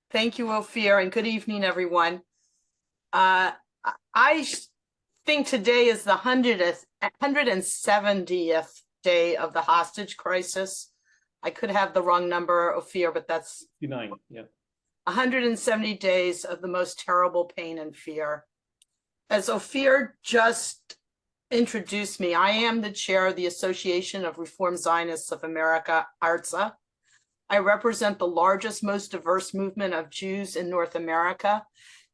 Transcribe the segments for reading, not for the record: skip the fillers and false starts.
Thank you, Ophir, and good evening, everyone. I think today is the 170th day of the hostage crisis. I could have the wrong number, Ophir, but that's 59, yeah. 170 days of the most terrible pain and fear. As Ophir just introduced me, I am the chair of the Association of Reformed Zionists of America, ARZA. I represent the largest, most diverse movement of Jews in North America.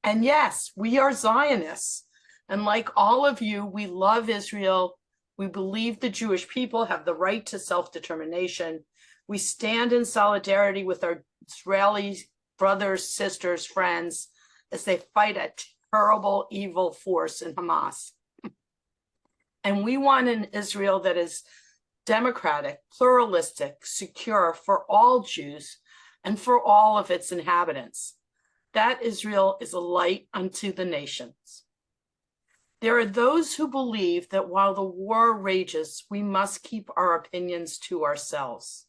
And yes, we are Zionists. And like all of you, we love Israel. We believe the Jewish people have the right to self-determination. We stand in solidarity with our Israeli brothers, sisters, friends, as they fight a terrible, evil force in Hamas. And we want an Israel that is democratic, pluralistic, secure for all Jews and for all of its inhabitants. That Israel is a light unto the nations. There are those who believe that while the war rages, we must keep our opinions to ourselves.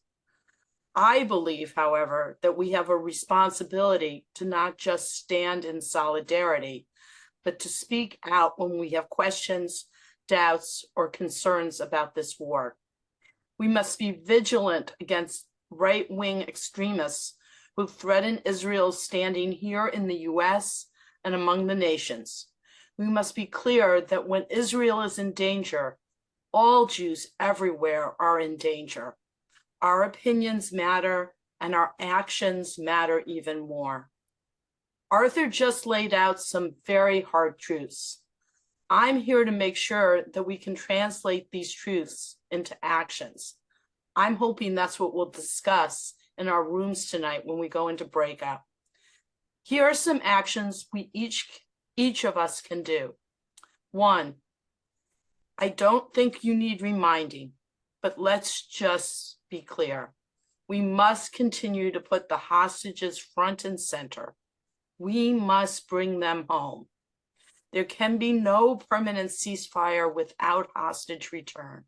I believe, however, that we have a responsibility to not just stand in solidarity, but to speak out when we have questions, doubts, or concerns about this war. We must be vigilant against right-wing extremists who threaten Israel's standing here in the US and among the nations. We must be clear that when Israel is in danger, all Jews everywhere are in danger. Our opinions matter and our actions matter even more. Arthur just laid out some very hard truths. I'm here to make sure that we can translate these truths into actions. I'm hoping that's what we'll discuss in our rooms tonight when we go into breakout. Here are some actions we each of us can do. 1, I don't think you need reminding, but let's just be clear. We must continue to put the hostages front and center. We must bring them home. There can be no permanent ceasefire without hostage return.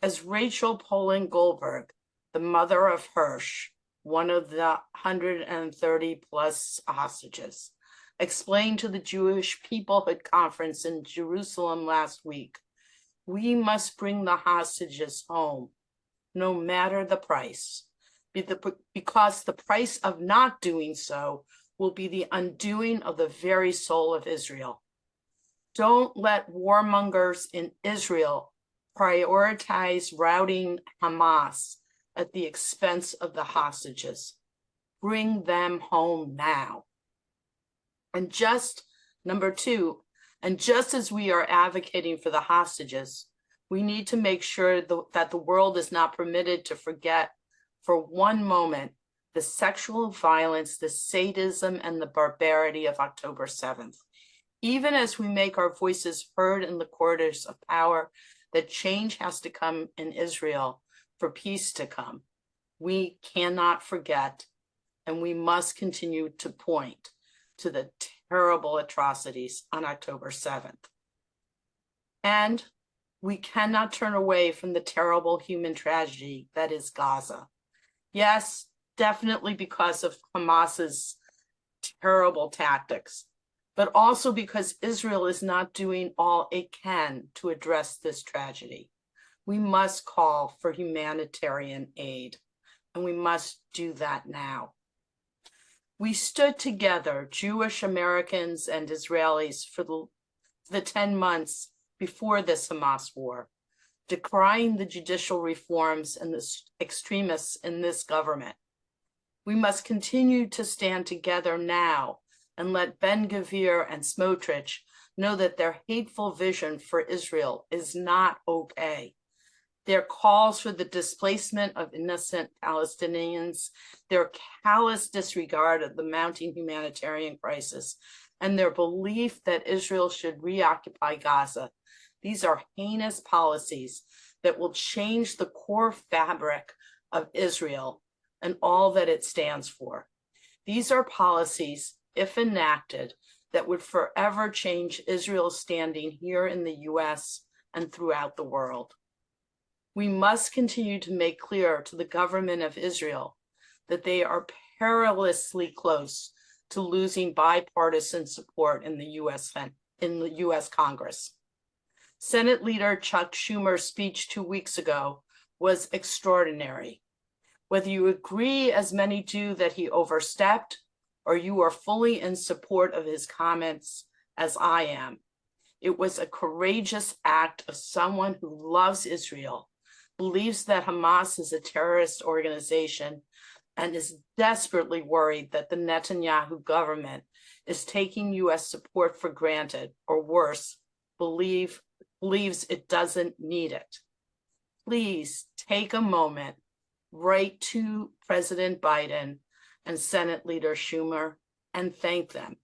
As Rachel Poland Goldberg, the mother of Hirsch, one of the 130 plus hostages, explained to the Jewish Peoplehood Conference in Jerusalem last week, we must bring the hostages home, no matter the price, because the price of not doing so will be the undoing of the very soul of Israel. Don't let warmongers in Israel prioritize routing Hamas at the expense of the hostages. Bring them home now. And number 2, and just as we are advocating for the hostages, we need to make sure that the world is not permitted to forget for one moment the sexual violence, the sadism, and the barbarity of October 7th. Even as we make our voices heard in the corridors of power, that change has to come in Israel for peace to come. We cannot forget, and we must continue to point to the terrible atrocities on October 7th. And we cannot turn away from the terrible human tragedy that is Gaza. Yes, definitely because of Hamas's terrible tactics, but also because Israel is not doing all it can to address this tragedy. We must call for humanitarian aid, and we must do that now. We stood together, Jewish Americans and Israelis, for the 10 months before this Hamas war, decrying the judicial reforms and the extremists in this government. We must continue to stand together now and let Ben-Gvir and Smotrich know that their hateful vision for Israel is not okay. Their calls for the displacement of innocent Palestinians, their callous disregard of the mounting humanitarian crisis, and their belief that Israel should reoccupy Gaza. These are heinous policies that will change the core fabric of Israel and all that it stands for. These are policies, if enacted, that would forever change Israel's standing here in the US and throughout the world. We must continue to make clear to the government of Israel that they are perilously close to losing bipartisan support in the U.S. Congress. Senate Leader Chuck Schumer's speech 2 weeks ago was extraordinary. Whether you agree, as many do, that he overstepped, or you are fully in support of his comments, as I am, it was a courageous act of someone who loves Israel, believes that Hamas is a terrorist organization, and is desperately worried that the Netanyahu government is taking U.S. support for granted, or worse, believes it doesn't need it. Please take a moment, write to President Biden and Senate Leader Schumer and thank them.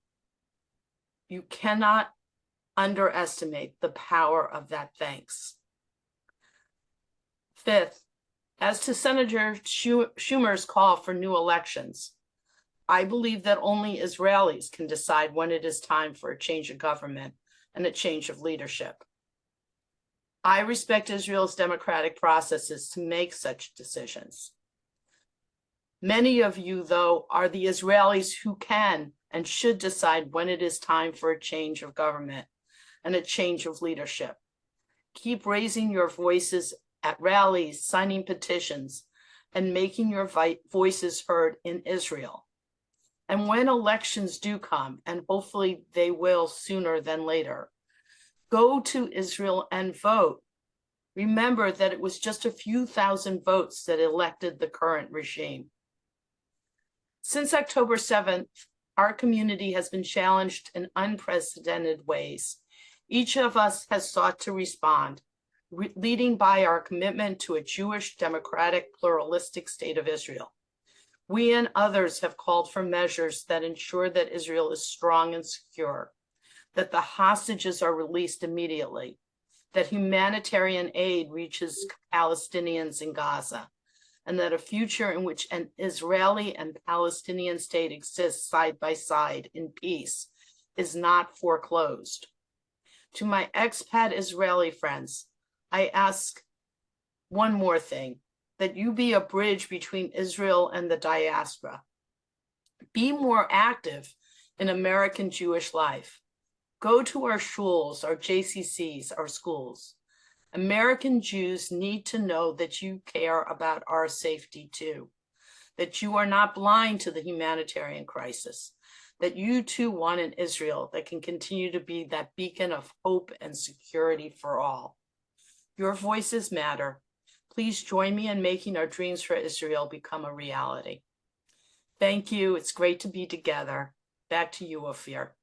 You cannot underestimate the power of that thanks. Fifth, as to Senator Schumer's call for new elections, I believe that only Israelis can decide when it is time for a change of government and a change of leadership. I respect Israel's democratic processes to make such decisions. Many of you, though, are the Israelis who can and should decide when it is time for a change of government and a change of leadership. Keep raising your voices at rallies, signing petitions, and making your voices heard in Israel. And when elections do come, and hopefully they will sooner than later, go to Israel and vote. Remember that it was just a few thousand votes that elected the current regime. Since October 7th, our community has been challenged in unprecedented ways. Each of us has sought to respond, leading by our commitment to a Jewish, democratic, pluralistic state of Israel. We and others have called for measures that ensure that Israel is strong and secure, that the hostages are released immediately, that humanitarian aid reaches Palestinians in Gaza, and that a future in which an Israeli and Palestinian state exists side by side in peace is not foreclosed. To my expat Israeli friends, I ask one more thing, that you be a bridge between Israel and the diaspora. Be more active in American Jewish life. Go to our shuls, our JCCs, our schools. American Jews need to know that you care about our safety too, that you are not blind to the humanitarian crisis, that you too want an Israel that can continue to be that beacon of hope and security for all. Your voices matter. Please join me in making our dreams for Israel become a reality. Thank you. It's great to be together. Back to you, Ophir.